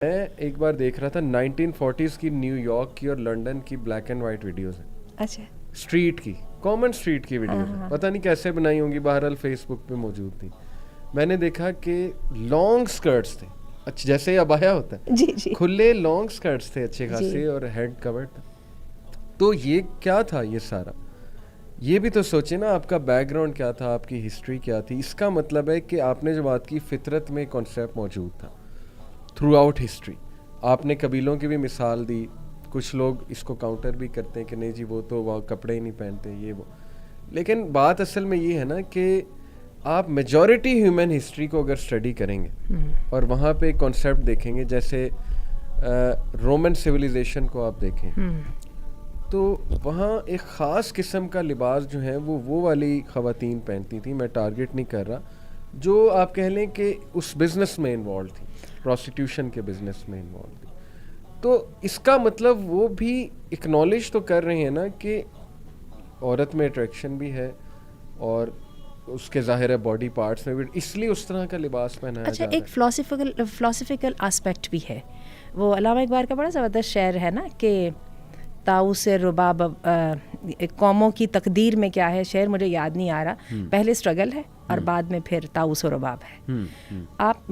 میں ایک بار دیکھ رہا تھا 1940s کی نیو یارک کی اور لنڈن کی بلیک اینڈ وائٹ ویڈیوز ہیں. اچھا, اسٹریٹ کی, کامن اسٹریٹ کی ویڈیوز ہیں, پتہ نہیں کیسے بنائی ہوں گی, بہرحال فیس بک پہ موجود تھی. میں نے دیکھا کہ لانگ اسکرٹس تھے, جیسے ابایا ہوتا ہے, جی جی, کھلے لانگ اسکرٹس تھے اچھے خاصے, اور ہیڈ کورڈ تھا. تو یہ کیا تھا یہ سارا؟ یہ بھی تو سوچے نا, آپ کا بیک گراؤنڈ کیا تھا, آپ کی ہسٹری کیا تھی. اس کا مطلب ہے کہ آپ نے جو بات کی, فطرت میں کانسیپٹ موجود تھا تھرو آؤٹ ہسٹری. آپ نے قبیلوں کی بھی مثال دی. کچھ لوگ اس کو کاؤنٹر بھی کرتے ہیں کہ نہیں جی وہ تو وہ کپڑے ہی نہیں پہنتے یہ وہ, لیکن بات اصل میں یہ ہے نا کہ آپ میجورٹی ہیومن ہسٹری کو اگر اسٹڈی کریں گے اور وہاں پہ کانسیپٹ دیکھیں گے, جیسے رومن سویلائزیشن کو آپ دیکھیں تو وہاں ایک خاص قسم کا لباس جو ہے وہ والی خواتین پہنتی تھیں. میں ٹارگٹ نہیں کر رہا, جو آپ کہہ لیں کہ اس بزنس میں انوالو تھی, پروسٹیٹیوشن کے بزنس میں انوالو تھی. تو اس کا مطلب وہ بھی اکنالج تو کر رہے ہیں نا کہ عورت میں اٹریکشن بھی ہے اور اس کے ظاہر ہے باڈی پارٹس میں بھی, اس لیے اس طرح کا لباس پہنایا جا رہا ہے. اچھا, ایک فلاسفیکل آسپیکٹ بھی ہے. وہ علامہ اقبال کا بڑا زبردست شعر ہے نا کہ طاؤس رباب قوموں کی تقدیر میں کیا ہے, شعر مجھے یاد نہیں آ رہا, پہلے اسٹرگل ہے اور بعد میں پھر طاؤس و رباب ہے. آپ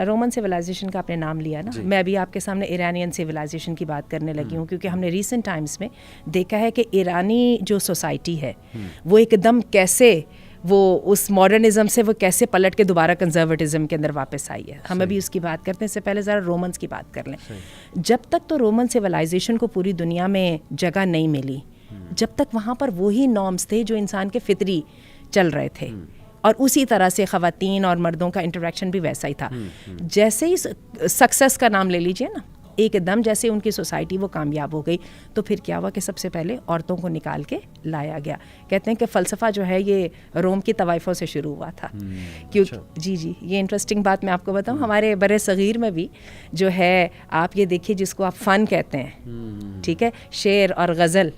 رومن سویلائزیشن کا آپ نے نام لیا نا, میں ابھی آپ کے سامنے ایرانین سویلائزیشن کی بات کرنے لگی ہوں, کیونکہ ہم نے ریسنٹ ٹائمز میں دیکھا ہے کہ ایرانی جو سوسائٹی ہے وہ ایک دم کیسے وہ اس ماڈرنزم سے وہ کیسے پلٹ کے دوبارہ کنزرویٹزم کے اندر واپس آئی ہے. ہم ابھی اس کی بات کرتے ہیں, اس سے پہلے ذرا رومنس کی بات کر لیں. جب تک تو رومن سویلائزیشن کو پوری دنیا میں جگہ نہیں ملی, جب تک وہاں پر وہی نارمس تھے جو انسان کے فطری چل رہے تھے, اور اسی طرح سے خواتین اور مردوں کا انٹریکشن بھی ویسا ہی تھا. جیسے ہی سکسیس کا نام لے لیجئے نا, ایک دم جیسے ان کی سوسائٹی وہ کامیاب ہو گئی, تو پھر کیا ہوا کہ سب سے پہلے عورتوں کو نکال کے لایا گیا. کہتے ہیں کہ فلسفہ جو ہے یہ روم کی طوائفوں سے شروع ہوا تھا. کیونکہ جی جی, یہ انٹرسٹنگ بات میں آپ کو بتاؤں, ہمارے بر صغیر میں بھی جو ہے, آپ یہ دیکھیے جس کو آپ فن کہتے ہیں, ٹھیک ہے, شعر اور غزل,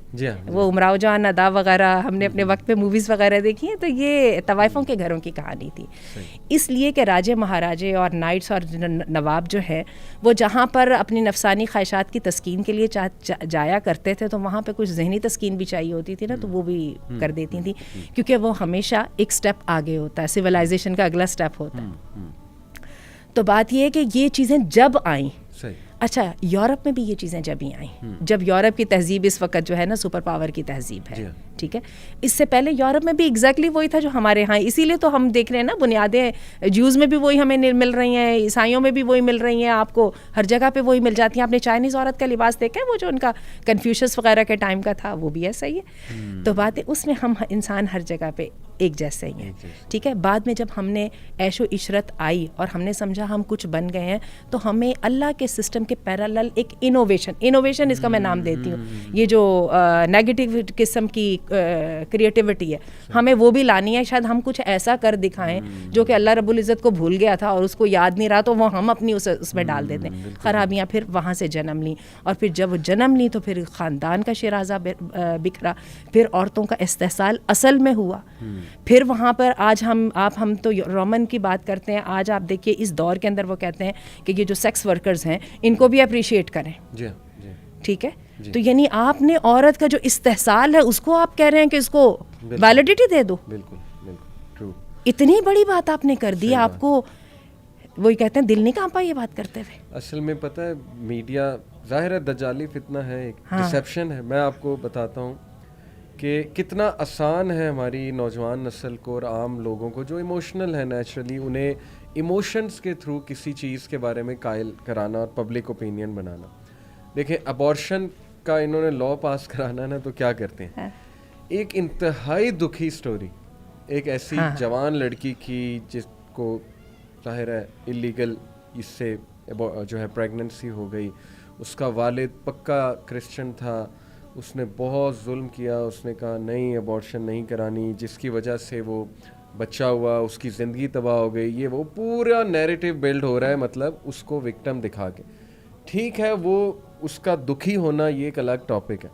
وہ امراؤ جان ادا وغیرہ ہم نے اپنے وقت پہ موویز وغیرہ دیکھی ہیں, تو یہ طوائفوں کے گھروں کی کہانی تھی. اس لیے کہ راجے مہاراجے اور نائٹس اور نواب جو ہے وہ جہاں پر اپنی نفسانی خواہشات کی تسکین کے لیے جایا کرتے تھے, تو وہاں پہ کچھ ذہنی تسکین بھی چاہیے ہوتی تھی نا, تو وہ بھی کر دیتی تھیں, کیونکہ وہ ہمیشہ ایک سٹیپ آگے ہوتا ہے, سویلائزیشن کا اگلا سٹیپ ہوتا ہے. تو بات یہ ہے کہ یہ چیزیں جب آئیں, اچھا یورپ میں بھی یہ چیزیں جب ہی آئیں, جب یورپ کی تہذیب اس وقت جو ہے نا سپر پاور کی تہذیب ہے, ٹھیک ہے. اس سے پہلے یورپ میں بھی ایگزیکٹلی وہی تھا جو ہمارے ہاں, اسی لیے تو ہم دیکھ رہے ہیں نا بنیادیں جیوز میں بھی وہی ہمیں مل رہی ہیں, عیسائیوں میں بھی وہی مل رہی ہیں, آپ کو ہر جگہ پہ وہی مل جاتی ہیں. آپ نے چائنیز عورت کا لباس دیکھا ہے, وہ جو ان کا کنفیوشس وغیرہ کے ٹائم کا تھا, وہ بھی ایسا ہی ہے. تو بات ہے اس میں ہم انسان ہر جگہ پہ ایک جیسے ہی ہیں, ٹھیک ہے. بعد میں جب ہم نے عیش و عشرت آئی اور ہم نے سمجھا ہم کچھ بن گئے ہیں, تو ہمیں اللہ کے سسٹم کے پیرالل ایک انوویشن اس کا میں نام دیتی ہوں, یہ جو نیگیٹو قسم کی کریٹیوٹی ہے, ہمیں وہ بھی لانی ہے. شاید ہم کچھ ایسا کر دکھائیں جو کہ اللہ رب العزت کو بھول گیا تھا اور اس کو یاد نہیں رہا, تو وہ ہم اپنی اس میں ڈال دیتے ہیں. خرابیاں پھر وہاں سے جنم لیں, اور پھر جب وہ جنم لیں تو پھر خاندان کا شیرازہ بکھرا, پھر عورتوں کا استحصال اصل میں ہوا. پھر وہاں پر آج ہم تو رومن کی بات کرتے ہیں, آج آپ دیکھیے اس دور کے اندر وہ کہتے ہیں کہ یہ جو سیکس ورکرز ہیں ان کو بھی اپریشیٹ کریں, ٹھیک ہے. تو یعنی آپ نے عورت کا جو استحصال ہے اس کو آپ کہہ رہے ہیں کہ اس کو ویلیڈیٹی دے دو. اتنی بڑی بات آپ نے کر دی, آپ کو وہی کہتے ہیں دل نہیں کانپا یہ بات کرتے ہوئے. اصل میں پتہ ہے میڈیا ظاہر ہے دجالی فتنہ ہے, ایک ڈسیپشن ہے. میں آپ کو بتاتا ہوں کہ کتنا آسان ہے ہماری نوجوان نسل کو اور عام لوگوں کو جو ایموشنل ہے نیچرلی, انہیں ایموشنز کے تھرو کسی چیز کے بارے میں قائل کرانا اور پبلک اوپینین بنانا. دیکھیں ابارشن کا انہوں نے لا پاس کرانا نا, تو کیا کرتے ہیں, ایک انتہائی دکھی سٹوری, ایک ایسی جوان لڑکی کی جس کو ظاہر ہے اللیگل اس سے جو ہے پریگننسی ہو گئی. اس کا والد پکا کرسچن تھا, اس نے بہت ظلم کیا, اس نے کہا نہیں ابارشن نہیں کرانی, جس کی وجہ سے وہ بچہ ہوا, اس کی زندگی تباہ ہو گئی. یہ وہ پورا نیریٹو بلڈ ہو رہا ہے, مطلب اس کو وکٹم دکھا کے. ٹھیک ہے وہ اس کا دکھی ہونا یہ ایک الگ ٹاپک ہے,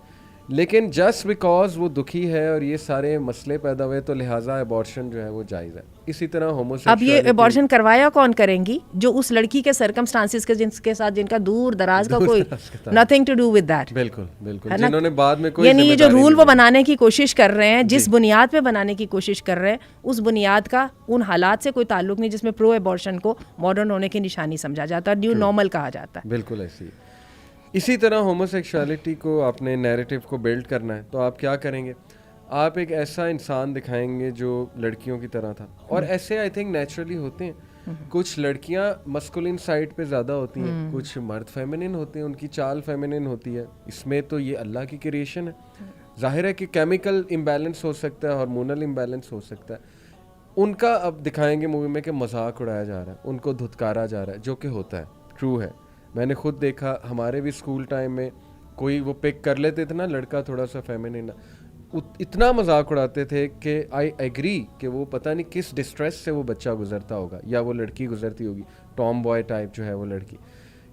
لیکن جسٹ بیکاز وہ دکھی ہے اور یہ سارے مسئلے پیدا ہوئے تو لہٰذا ابارشن جو ہے وہ جائز ہے. اسی طرح اب یہ ابارشن کروایا کون کریں گی؟ جو اس لڑکی کے سرکمسٹانسز کے کے ساتھ جن کا دور دراز کا کوئی nothing to do with that. بالکل بالکل, جنہوں نے بعد میں کوئی یعنی یہ جو رول وہ بنانے کی کوشش کر رہے ہیں, جس بنیاد پہ بنانے کی کوشش کر رہے ہیں, اس بنیاد کا ان حالات سے کوئی تعلق نہیں جس میں پرو ابارشن کو ماڈرن ہونے کی نشانی سمجھا جاتا ہے, نیو نارمل کہا جاتا ہے. بالکل ایسی. اسی طرح ہومو سیکشوالٹی کو آپ نے نیریٹو کو بلڈ کرنا ہے تو آپ کیا کریں گے؟ آپ ایک ایسا انسان دکھائیں گے جو لڑکیوں کی طرح تھا, اور ایسے آئی تھنک نیچرلی ہوتے ہیں. کچھ لڑکیاں مسکولین سائڈ پہ زیادہ ہوتی ہیں, کچھ مرد فیمنن ہوتے ہیں, ان کی چال فیمنن ہوتی ہے. اس میں تو یہ اللہ کی کریشن ہے. ظاہر ہے کہ کیمیکل امبیلنس ہو سکتا ہے, ہارمونل امبیلنس ہو سکتا ہے. ان کا اب دکھائیں گے مووی میں کہ مذاق اڑایا جا رہا ہے, ان کو دھتکارا جا رہا ہے, جو کہ ہوتا ہے, ٹرو ہے. میں نے خود دیکھا, ہمارے بھی اسکول ٹائم میں کوئی وہ پک کر لیتے تھے نا لڑکا تھوڑا سا فیمنن, اتنا مذاق اڑاتے تھے کہ آئی ایگری کہ وہ پتہ نہیں کس ڈسٹریس سے وہ بچہ گزرتا ہوگا یا وہ لڑکی گزرتی ہوگی, ٹام بوائے ٹائپ جو ہے وہ لڑکی.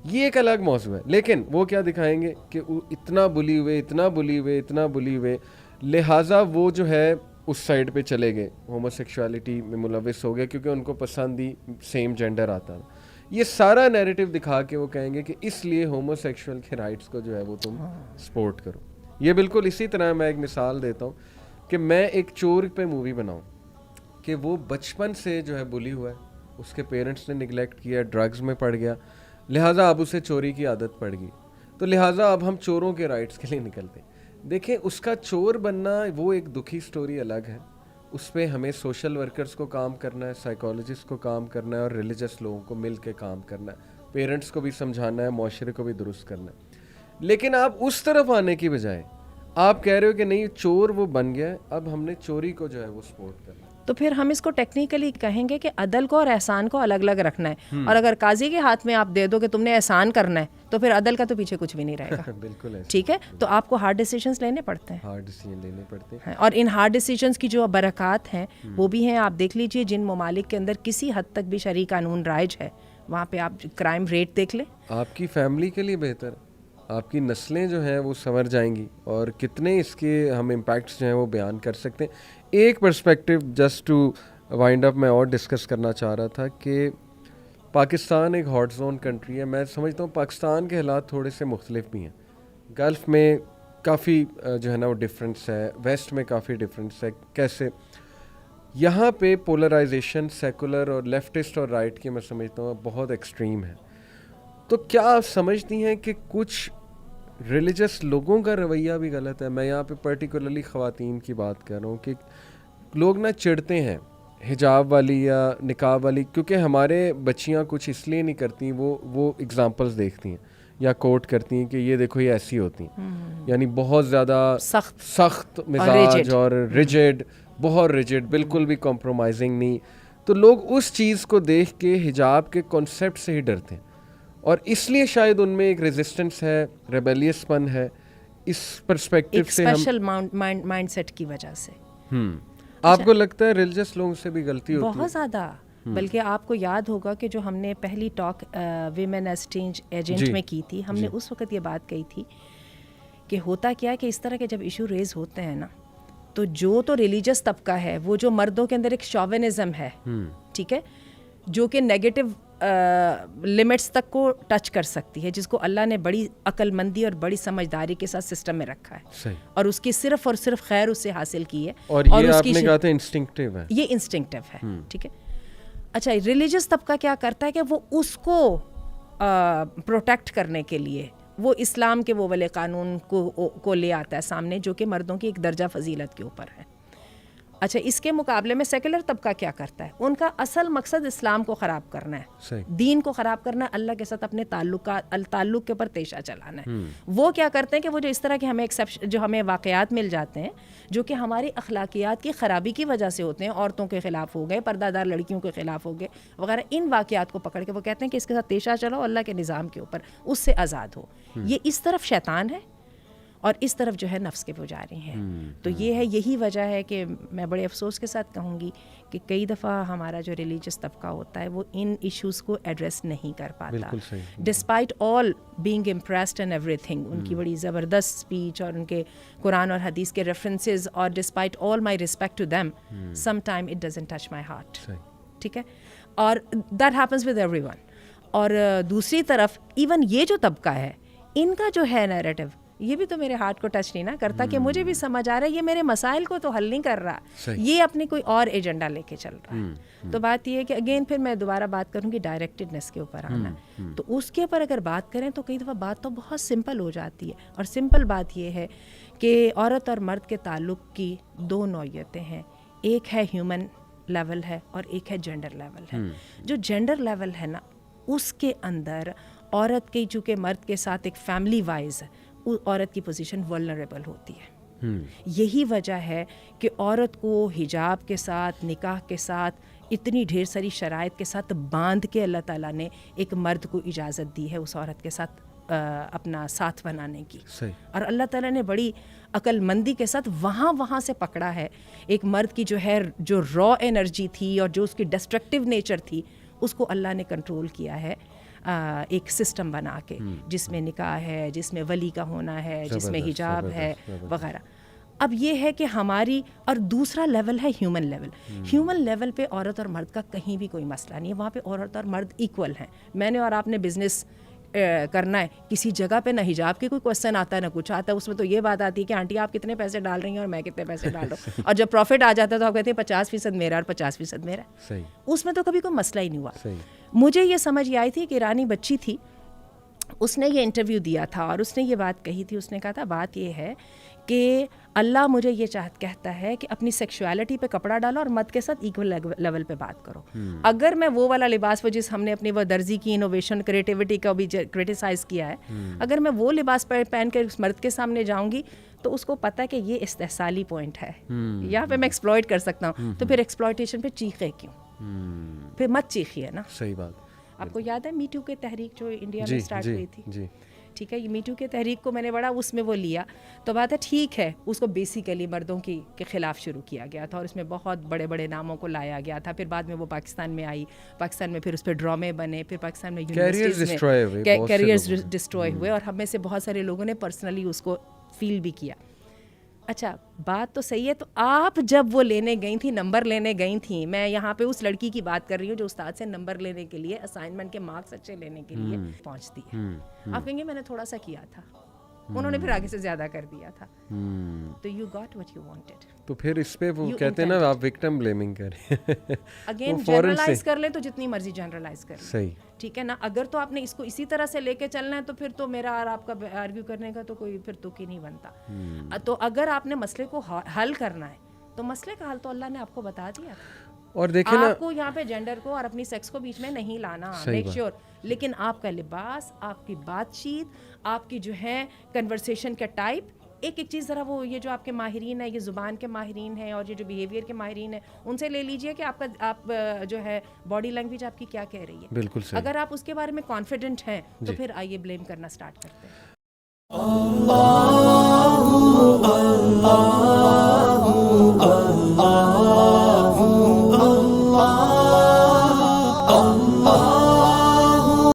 یہ ایک الگ موضوع ہے. لیکن وہ کیا دکھائیں گے کہ اتنا بلی ہوئے, اتنا بلی ہوئے, اتنا بلی ہوئے, لہٰذا وہ جو ہے اس سائڈ پہ چلے گئے, ہومو سیکشوالٹی میں ملوث ہو گئے کیونکہ ان کو پسند ہی سیم جینڈر آتا ہے. یہ سارا نیریٹو دکھا کے وہ کہیں گے کہ اس لیے ہومو سیکشول کے رائٹس کو جو ہے وہ تم سپورٹ کرو. یہ بالکل اسی طرح میں ایک مثال دیتا ہوں کہ میں ایک چور پہ مووی بناؤں کہ وہ بچپن سے جو ہے بلی ہوا ہے, اس کے پیرنٹس نے نگلیکٹ کیا, ڈرگز میں پڑ گیا, لہٰذا اب اسے چوری کی عادت پڑ گئی, تو لہٰذا اب ہم چوروں کے رائٹس کے لیے نکلتے. دیکھیں اس کا چور بننا وہ ایک دکھی سٹوری الگ ہے, اس پہ ہمیں سوشل ورکرز کو کام کرنا ہے, سائیکالوجسٹ کو کام کرنا ہے, اور ریلیجس لوگوں کو مل کے کام کرنا ہے, پیرنٹس کو بھی سمجھانا ہے, معاشرے کو بھی درست کرنا ہے. لیکن آپ اس طرف آنے کی بجائے آپ کہہ رہے ہو کہ نہیں چور وہ بن گیا ہے, اب ہم نے چوری کو جو ہے وہ سپورٹ کرنا ہے. تو پھر ہم اس کو ٹیکنیکلی کہیں گے کہ عدل کو اور احسان کو الگ الگ رکھنا ہے, اور اگر قاضی کے ہاتھ میں آپ دے دو کہ تم نے احسان کرنا ہے تو پھر عدل کا تو پیچھے کچھ بھی نہیں رہے گا. بالکل ٹھیک ہے, تو آپ کو ہارڈ ڈیسیجنس لینے پڑتے ہیں, ہارڈ ڈیسیجن لینے پڑتے ہیں, اور ان ہارڈ ڈیسیجنس کی جو برکات ہیں وہ بھی ہیں. آپ دیکھ لیجئے جن ممالک کے اندر کسی حد تک بھی شرعی قانون رائج ہے, وہاں پہ آپ کرائم ریٹ دیکھ لیں. آپ کی فیملی کے لیے بہتر, آپ کی نسلیں جو ہیں وہ سنور جائیں گی, اور کتنے اس کے ہم امپیکٹس جو ہیں وہ بیان کر سکتے ہیں. ایک پرسپیکٹیو جسٹ ٹو وائنڈ اپ میں اور ڈسکس کرنا چاہ رہا تھا کہ پاکستان ایک ہاٹ زون کنٹری ہے. میں سمجھتا ہوں پاکستان کے حالات تھوڑے سے مختلف بھی ہیں. گلف میں کافی جو ہے نا وہ ڈفرینس ہے, ویسٹ میں کافی ڈفرینس ہے. کیسے یہاں پہ پولرائزیشن سیکولر اور لیفٹسٹ اور رائٹ کی میں سمجھتا ہوں بہت ایکسٹریم ہے. تو کیا آپ سمجھتی ہیں کہ کچھ ریلیجس لوگوں کا رویہ بھی غلط ہے؟ میں یہاں پہ پرٹیکولرلی خواتین کی بات کر رہا ہوں کہ لوگ نہ چڑھتے ہیں حجاب والی یا نقاب والی, کیونکہ ہمارے بچیاں کچھ اس لیے نہیں کرتی, وہ اگزامپلس دیکھتی ہیں یا کوٹ کرتی ہیں کہ یہ دیکھو یہ ایسی ہوتی ہیں, یعنی بہت زیادہ سخت مزاج اور ریجڈ, بہت ریجڈ, بالکل بھی کمپرومائزنگ نہیں. تو لوگ اس چیز کو دیکھ کے حجاب کے کانسیپٹ سے ہی ڈرتے ہیں, اور اس لیے شاید ان میں ایک ریزسٹنس ہے, ریبیلیس پن ہے. اس پرسپیکٹیو سے ہم اسپیشل مائنڈ سیٹ کی وجہ سے آپ کو لگتا ہے ریلیجس لوگوں سے بھی غلطی ہوتی ہے؟ بہت زیادہ. بلکہ آپ کو یاد ہوگا کہ جو ہم نے پہلی talk women as change agent میں کی تھی, ہم نے اس وقت یہ بات کہی تھی کہ ہوتا کیا ہے کہ اس طرح کے جب ایشو ریز ہوتے ہیں نا, تو جو تو ریلیجس طبقہ ہے, وہ جو مردوں کے اندر ایک شوونزم ہے, ٹھیک ہے, جو کہ نیگیٹو لمٹس تک کو ٹچ کر سکتی ہے, جس کو اللہ نے بڑی عقل مندی اور بڑی سمجھداری کے ساتھ سسٹم میں رکھا ہے, اور اس کی صرف اور صرف خیر اس سے حاصل کی ہے, اور یہ آپ نے کہا تھا انسٹنکٹیو ہے, یہ انسٹنکٹیو ہے, ٹھیک ہے. اچھا, ریلیجس طبقہ کیا کرتا ہے کہ وہ اس کو پروٹیکٹ کرنے کے لیے وہ اسلام کے وہ والے قانون کو لے آتا ہے سامنے, جو کہ مردوں کی ایک درجہ فضیلت کے اوپر ہے. اچھا, اس کے مقابلے میں سیکولر طبقہ کیا کرتا ہے؟ ان کا اصل مقصد اسلام کو خراب کرنا ہے, دین کو خراب کرنا ہے, اللہ کے ساتھ اپنے تعلق کے اوپر تیشہ چلانا ہے. وہ کیا کرتے ہیں کہ وہ جو اس طرح کے ہمیں واقعات مل جاتے ہیں جو کہ ہماری اخلاقیات کی خرابی کی وجہ سے ہوتے ہیں, عورتوں کے خلاف ہو گئے, پردہ دار لڑکیوں کے خلاف ہو گئے وغیرہ, ان واقعات کو پکڑ کے وہ کہتے ہیں کہ اس کے ساتھ پیشہ چلو, اللہ کے نظام کے اوپر اس سے آزاد ہو. یہ اس طرف شیطان ہے, اور اس طرف جو ہے نفس کے وہ جا رہی ہیں. تو یہ ہے, یہی وجہ ہے کہ میں بڑے افسوس کے ساتھ کہوں گی کہ کئی دفعہ ہمارا جو ریلیجس طبقہ ہوتا ہے وہ ان ایشوز کو ایڈریس نہیں کر پاتا, despite all being impressed and everything. ان کی بڑی زبردست اسپیچ اور ان کے قرآن اور حدیث کے ریفرنسز, اور despite all my respect to them, some time it doesn't touch my heart. ٹھیک ہے, اور that happens with everyone. اور دوسری طرف ایون یہ جو طبقہ ہے ان کا جو ہے نیریٹو, یہ بھی تو میرے ہارٹ کو ٹچ نہیں نا کرتا کہ مجھے بھی سمجھ آ رہا ہے یہ میرے مسائل کو تو حل نہیں کر رہا, یہ اپنی کوئی اور ایجنڈا لے کے چل رہا ہے. تو بات یہ ہے کہ اگین پھر میں دوبارہ بات کروں گی ڈائریکٹڈنس کے اوپر آنا. تو اس کے اوپر اگر بات کریں تو کئی دفعہ بات تو بہت سمپل ہو جاتی ہے, اور سمپل بات یہ ہے کہ عورت اور مرد کے تعلق کی دو نوعیتیں ہیں, ایک ہے ہیومن لیول ہے اور ایک ہے جینڈر لیول ہے. جو جینڈر لیول ہے نا اس کے اندر عورت کی چونکہ مرد کے ساتھ ایک فیملی وائز عورت کی پوزیشن ولنریبل ہوتی ہے. یہی وجہ ہے کہ عورت کو حجاب کے ساتھ, نکاح کے ساتھ, اتنی ڈھیر ساری شرائط کے ساتھ باندھ کے اللہ تعالیٰ نے ایک مرد کو اجازت دی ہے اس عورت کے ساتھ اپنا ساتھ بنانے کی. اور اللہ تعالیٰ نے بڑی عقل مندی کے ساتھ وہاں سے پکڑا ہے ایک مرد کی جو ہے جو را انرجی تھی اور جو اس کی ڈسٹرکٹیو نیچر تھی اس کو اللہ نے کنٹرول کیا ہے ایک سسٹم بنا کے, جس میں نکاح ہے, جس میں ولی کا ہونا ہے, جس میں حجاب ہے وغیرہ. اب یہ ہے کہ ہماری, اور دوسرا لیول ہے ہیومن لیول. ہیومن لیول پہ عورت اور مرد کا کہیں بھی کوئی مسئلہ نہیں ہے, وہاں پہ عورت اور مرد ایکول ہیں. میں نے اور آپ نے بزنس کرنا ہے, کسی جگہ پہ نہ حجاب کی کوئی کوشچن آتا ہے نہ کچھ آتا ہے, اس میں تو یہ بات آتی ہے کہ آنٹی آپ کتنے پیسے ڈال رہی ہیں اور میں کتنے پیسے ڈال رہا ہوں, اور جب پروفٹ آ جاتا ہے تو آپ کہتے ہیں 50% میرا اور 50% میرا. اس میں تو کبھی کوئی مسئلہ ہی نہیں ہوا. مجھے یہ سمجھ یہ آئی تھی کہ ایرانی بچی تھی, اس نے یہ انٹرویو دیا تھا اور اس نے یہ بات کہی تھی, اس نے کہا تھا بات یہ ہے کہ اللہ مجھے یہ کہتا ہے کہ اپنی سیکشوالٹی پہ کپڑا ڈالو اور مرد کے ساتھ ایکول لیول پہ بات کرو. اگر میں وہ والا لباس وہ جس ہم نے اپنی وہ درزی کی انوویشن کریٹیوٹی کا بھی کرٹیسائز کیا ہے, اگر میں وہ لباس پہن کر اس مرد کے سامنے جاؤں گی تو اس کو پتہ کہ یہ استحصالی پوائنٹ ہے, یہاں پہ میں ایکسپلائٹ کر سکتا ہوں, تو پھر ایکسپلائٹیشن پہ چیخے کیوں, پھر مت چیخیے نا. صحیح بات. آپ کو یاد ہے می ٹو کے تحریک جو انڈیا میں اسٹارٹ ہوئی تھی, ٹھیک ہے, یہ می ٹو کے تحریک کو میں نے بڑا اس میں وہ لیا, تو بات ہے ٹھیک ہے اس کو بیسیکلی مردوں کے خلاف شروع کیا گیا تھا اور اس میں بہت بڑے بڑے ناموں کو لایا گیا تھا. پھر بعد میں وہ پاکستان میں آئی, پاکستان میں پھر اس پہ ڈرامے بنے, پھر پاکستان میں یونیورسٹیز میں کیریئرز ڈسٹروائے ہوئے, اور ہم میں سے بہت سارے لوگوں نے پرسنلی اس کو فیل بھی کیا. اچھا بات تو صحیح ہے, تو آپ جب وہ لینے گئی تھیں, نمبر لینے گئی تھیں, میں یہاں پہ اس لڑکی کی بات کر رہی ہوں جو استاد سے نمبر لینے کے لیے, اسائنمنٹ کے مارکس اچھے لینے کے لیے پہنچتی ہے, آپ کہیں گے میں نے تھوڑا سا کیا تھا, انہوں نے پھر آگے سے زیادہ کر دیا تھا, تو you got what you wanted. تو پھر اس پہ وہ کہتے ہیں نا آپ وکٹم بلیمنگ کریں, اگین جنرلائز کر لیں تو جتنی مرضی جنرلائز کر لیں, صحیح, ٹھیک ہے نا. اگر تو آپ نے اس کو اسی طرح سے لے کے چلنا ہے تو پھر تو میرا اور آپ کا آرگیو کرنے کا تو کوئی پھر تک ہی نہیں بنتا. تو اگر آپ نے مسئلے کو حل کرنا ہے تو مسئلے کا حل تو اللہ نے آپ کو بتا دیا تھا, اور دیکھیں نا آپ کو یہاں پہ جینڈر کو اور اپنی سیکس کو بیچ میں نہیں لانا, میک شیور. لیکن آپ کا لباس, آپ کی بات چیت, آپ کی جو ہے کنورسیشن کا ٹائپ, ایک چیز ذرا وہ یہ جو آپ کے ماہرین ہیں, یہ زبان کے ماہرین ہیں اور یہ جو بیہیویئر کے ماہرین ہیں, ان سے لے لیجئے کہ آپ جو ہے باڈی لینگویج آپ کی کیا کہہ رہی ہے. بالکل صحیح. اگر آپ اس کے بارے میں کانفیڈنٹ ہیں تو پھر آئیے بلیم کرنا سٹارٹ کرتے ہیں.